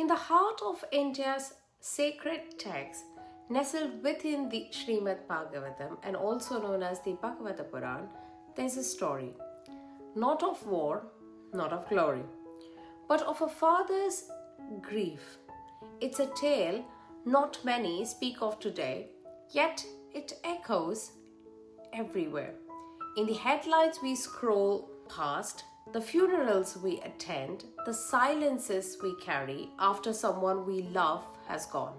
In the heart of India's sacred text, nestled within the Srimad Bhagavatam and also known as the Bhagavata Puran, there's a story, not of war, not of glory, but of a father's grief. It's a tale not many speak of today, yet it echoes everywhere. In the headlines we scroll past, the funerals we attend, the silences we carry after someone we love has gone.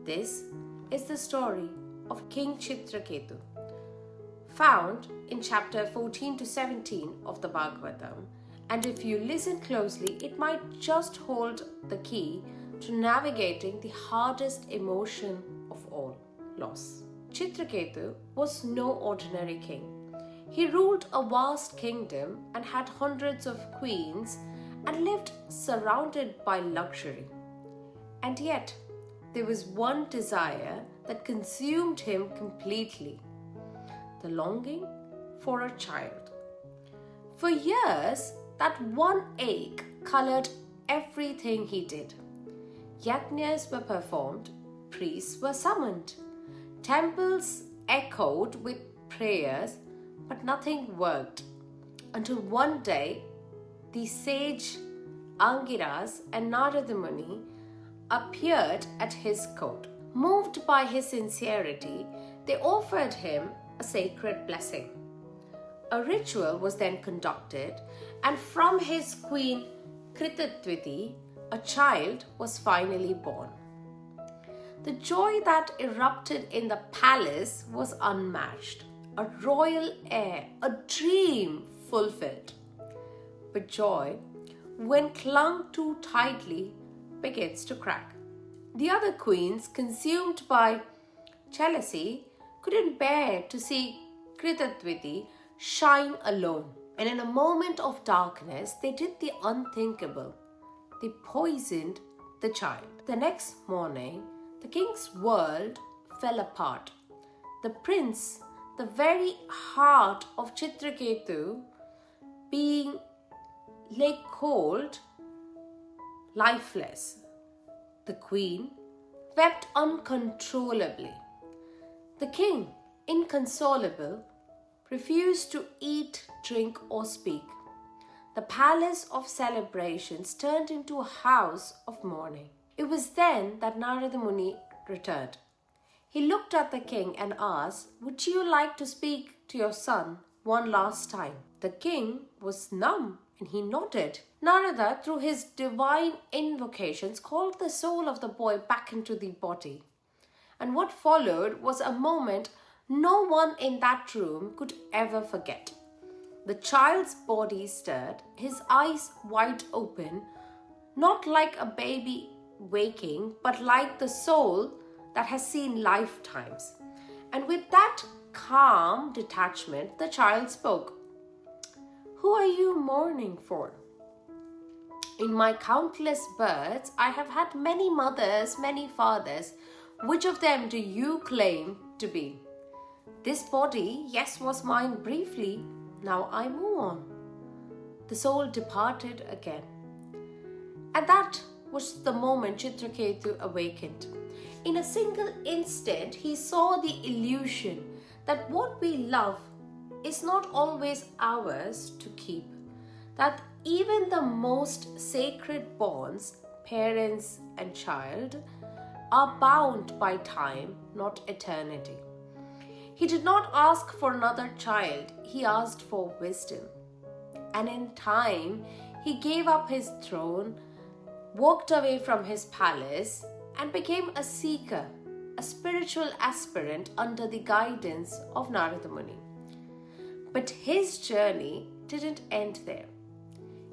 This is the story of King Chitraketu, found in chapter 14 to 17 of the Bhagavatam, and if you listen closely, it might just hold the key to navigating the hardest emotion of all, loss. Chitraketu was no ordinary king. He ruled a vast kingdom and had hundreds of queens and lived surrounded by luxury. And yet, there was one desire that consumed him completely: the longing for a child. For years, that one ache colored everything he did. Yajnas were performed, priests were summoned, temples echoed with prayers, but nothing worked. Until one day, the sage Angiras and Narada Muni appeared at his court. Moved by his sincerity, they offered him a sacred blessing. A ritual was then conducted, and from his queen Chitraketu, a child was finally born. The joy that erupted in the palace was unmatched. A royal heir, a dream fulfilled. But joy, when clung too tightly, begins to crack. The other queens, consumed by jealousy, couldn't bear to see Chitraketu shine alone. And in a moment of darkness, they did the unthinkable. They poisoned the child. The next morning, the king's world fell apart. The prince, the very heart of Chitraketu, being lay cold, lifeless. The queen wept uncontrollably. The king, inconsolable, refused to eat, drink, or speak. The palace of celebrations turned into a house of mourning. It was then that Narada Muni returned. He looked at the king and asked, "Would you like to speak to your son one last time?" The king was numb and he nodded. Narada, through his divine invocations, called the soul of the boy back into the body. And what followed was a moment no one in that room could ever forget. The child's body stirred, his eyes wide open, not like a baby waking, but like the soul that has seen lifetimes. And with that calm detachment, the child spoke. "Who are you mourning for? In my countless births, I have had many mothers, many fathers. Which of them do you claim to be? This body, yes, was mine briefly. Now I move on." The soul departed again. And that was the moment Chitraketu awakened. In a single instant, he saw the illusion that what we love is not always ours to keep. That even the most sacred bonds, parents and child, are bound by time, not eternity. He did not ask for another child, he asked for wisdom. And in time, he gave up his throne, walked away from his palace, and became a seeker, a spiritual aspirant under the guidance of Narada Muni. But his journey didn't end there.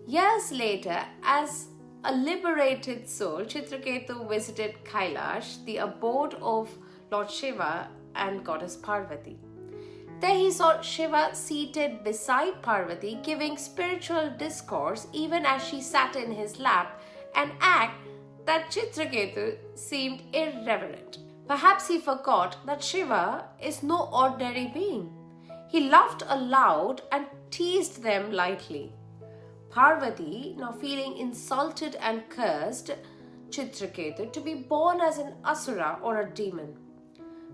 Years later, as a liberated soul, Chitraketu visited Kailash, the abode of Lord Shiva and goddess Parvati. There he saw Shiva seated beside Parvati, giving spiritual discourse even as she sat in his lap, an act that Chitraketu seemed irreverent. Perhaps he forgot that Shiva is no ordinary being. He laughed aloud and teased them lightly. Parvati, now feeling insulted and cursed Chitraketu to be born as an asura or a demon.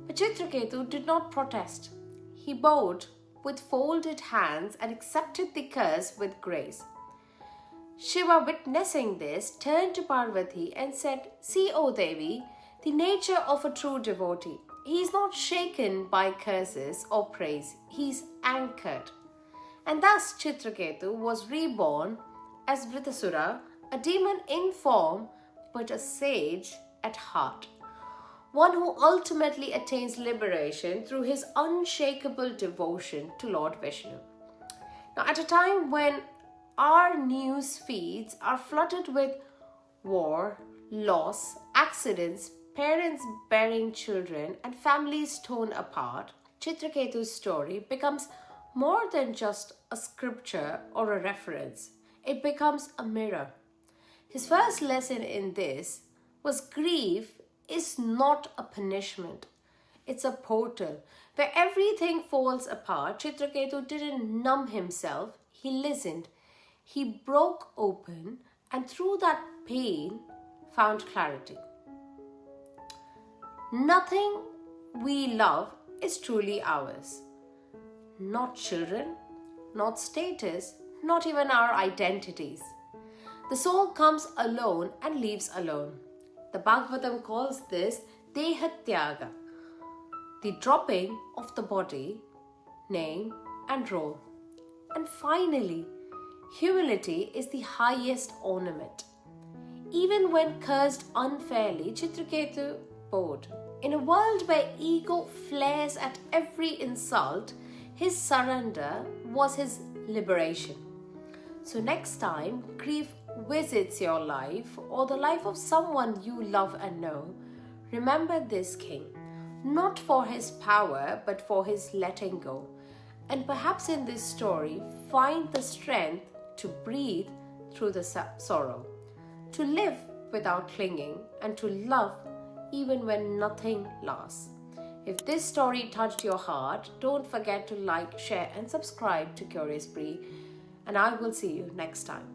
But Chitraketu did not protest. He bowed with folded hands and accepted the curse with grace. Shiva, witnessing this, turned to Parvati and said, "See, O Devi, the nature of a true devotee. He is not shaken by curses or praise. He is anchored." And thus Chitraketu was reborn as Vritasura, a demon in form but a sage at heart. One who ultimately attains liberation through his unshakable devotion to Lord Vishnu. Now, at a time when our news feeds are flooded with war, loss, accidents, parents burying children, and families torn apart, Chitraketu's story becomes more than just a scripture or a reference. It becomes a mirror. His first lesson in this was grief is not a punishment. It's a portal. Where everything falls apart, Chitraketu didn't numb himself. He listened. He broke open and through that pain found clarity. Nothing we love is truly ours. Not children, not status, not even our identities. The soul comes alone and leaves alone. The Bhagavatam calls this dehatyaga, the dropping of the body, name and role. And finally, humility is the highest ornament. Even when cursed unfairly, Chitraketu bowed. In a world where ego flares at every insult, his surrender was his liberation. So next time grief visits your life or the life of someone you love and know, remember this king, not for his power but for his letting go. And perhaps in this story, find the strength to breathe through the sorrow, to live without clinging, and to love even when nothing lasts. If this story touched your heart, don't forget to like, share, and subscribe to Curious Brie, and I will see you next time.